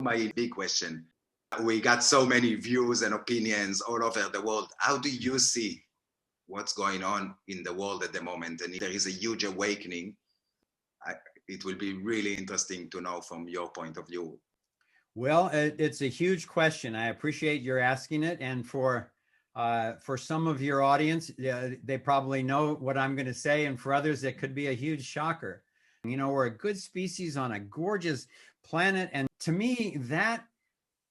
My big question. We got so many views and opinions all over the world. How do you see what's going on in the world at the moment? And if there is a huge awakening, it will be really interesting to know from your point of view. Well, it's a huge question. I appreciate your asking it. And for some of your audience, they probably know what I'm going to say. And for others, it could be a huge shocker. You know, we're a good species on a gorgeous planet. And to me, that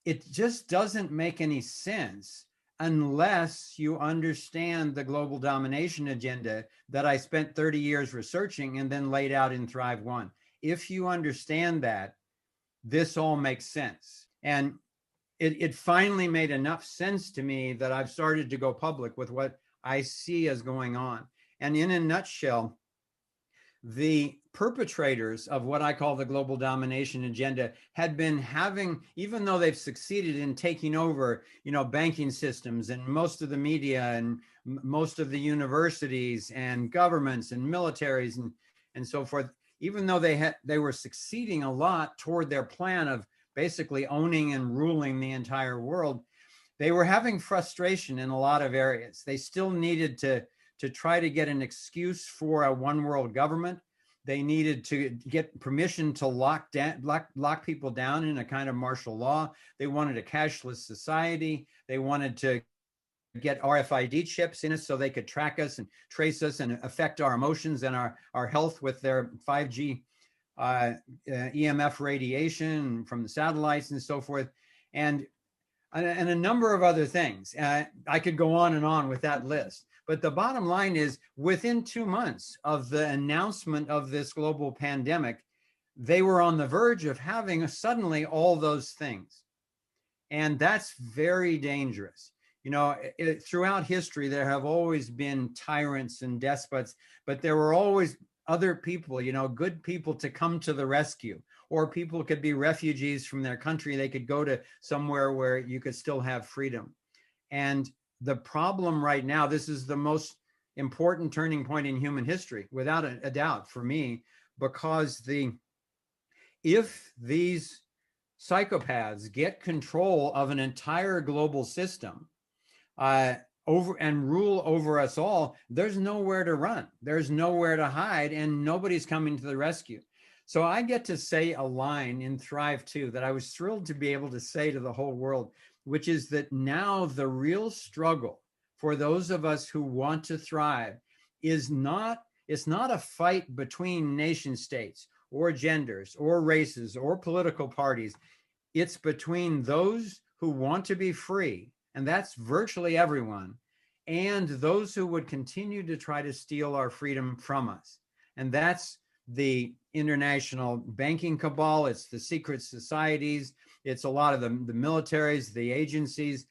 it just doesn't make any sense unless you understand the global domination agenda that I spent 30 years researching and then laid out in Thrive One. If you understand that, this all makes sense. And it finally made enough sense to me that I've started to go public with what I see as going on. And in a nutshell, the perpetrators of what I call the global domination agenda had been having, even though they've succeeded in taking over, you know, banking systems and most of the media and most of the universities and governments and militaries and so forth, even though they were succeeding a lot toward their plan of basically owning and ruling the entire world, they were having frustration in a lot of areas. They still needed to try to get an excuse for a one world government. They needed to get permission to lock people down in a kind of martial law. They wanted a cashless society. They wanted to get RFID chips in us so they could track us and trace us and affect our emotions and our health with their 5G EMF radiation from the satellites and so forth, and a number of other things. I could go on and on with that list. But the bottom line is, within 2 months of the announcement of this global pandemic, they were on the verge of having suddenly all those things. And that's very dangerous. You know, throughout history, there have always been tyrants and despots, but there were always other people, you know, good people to come to the rescue, or people could be refugees from their country. They could go to somewhere where you could still have freedom. And the problem right now, this is the most important turning point in human history, without a doubt for me, because if these psychopaths get control of an entire global system, over and rule over us all, there's nowhere to run, there's nowhere to hide, and nobody's coming to the rescue. So I get to say a line in Thrive 2 that I was thrilled to be able to say to the whole world, which is that now the real struggle for those of us who want to thrive is it's not a fight between nation states or genders or races or political parties. It's between those who want to be free, and that's virtually everyone, and those who would continue to try to steal our freedom from us. And that's the international banking cabal, it's the secret societies, it's a lot of the militaries, the agencies,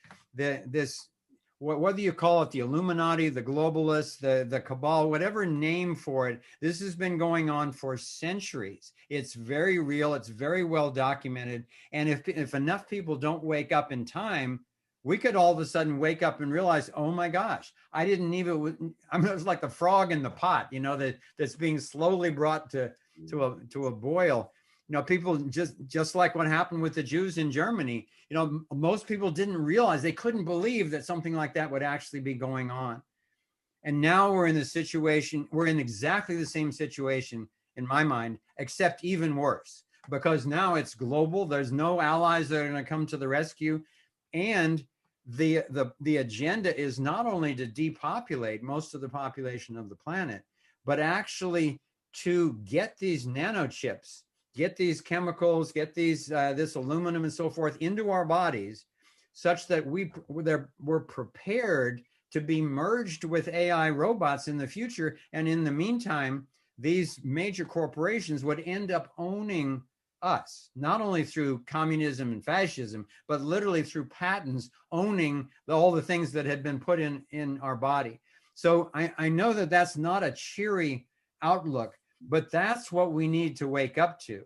whether you call it the Illuminati, the globalists, the cabal, whatever name for it, this has been going on for centuries. It's very real, it's very well documented. And if enough people don't wake up in time, we could all of a sudden wake up and realize, oh my gosh, I mean, it was like the frog in the pot, you know, that's being slowly brought to a boil. You know, people just like what happened with the Jews in Germany, you know, most people didn't realize, they couldn't believe that something like that would actually be going on. And now we're in exactly the same situation in my mind, except even worse, because now it's global. There's no allies that are going to come to the rescue. And the agenda is not only to depopulate most of the population of the planet, but actually to get these nanochips, get these chemicals, get this aluminum and so forth into our bodies, such that we're prepared to be merged with AI robots in the future. And in the meantime, these major corporations would end up owning us, not only through communism and fascism, but literally through patents, owning all the things that had been put in our body. So I know that that's not a cheery outlook, but that's what we need to wake up to.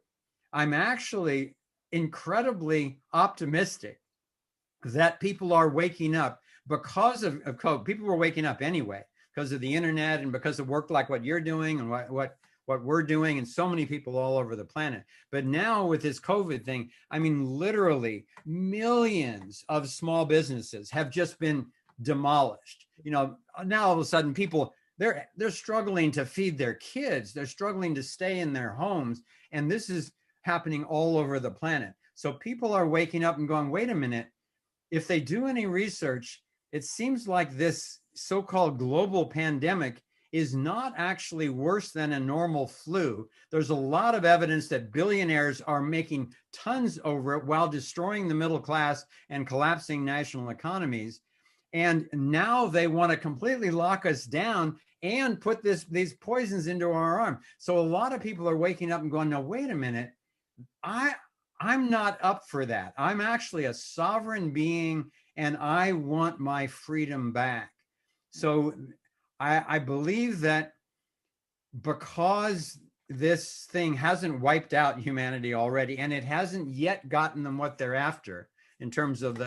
I'm actually incredibly optimistic that people are waking up because of COVID. People were waking up anyway because of the internet and because of work like what you're doing and what what we're doing and so many people all over the planet. But now with this COVID thing, I mean, literally millions of small businesses have just been demolished. Now all of a sudden people, they're struggling to feed their kids. They're struggling to stay in their homes. And this is happening all over the planet. So people are waking up and going, wait a minute, if they do any research, it seems like this so-called global pandemic is not actually worse than a normal flu. There's a lot of evidence that billionaires are making tons over it while destroying the middle class and collapsing national economies. And now they want to completely lock us down and put these poisons into our arm. So a lot of people are waking up and going, no, wait a minute. I'm not up for that. I'm actually a sovereign being and I want my freedom back. So I believe that because this thing hasn't wiped out humanity already, and it hasn't yet gotten them what they're after in terms of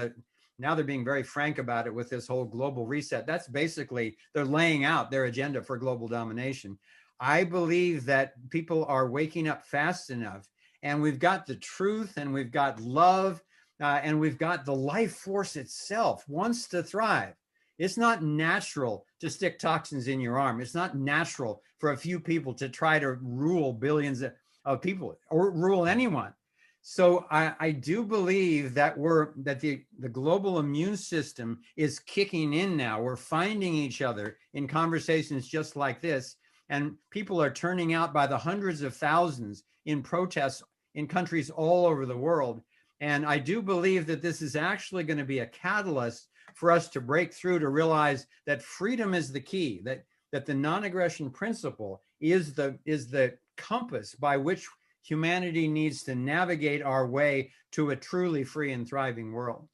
now they're being very frank about it with this whole global reset. That's basically, they're laying out their agenda for global domination. I believe that people are waking up fast enough, and we've got the truth, and we've got love, and we've got the life force itself wants to thrive. It's not natural to stick toxins in your arm. It's not natural for a few people to try to rule billions of people or rule anyone. So I do believe that the global immune system is kicking in now. We're finding each other in conversations just like this, and people are turning out by the hundreds of thousands in protests in countries all over the world. And I do believe that this is actually going to be a catalyst for us to break through, to realize that freedom is the key, that the non-aggression principle is the compass by which humanity needs to navigate our way to a truly free and thriving world.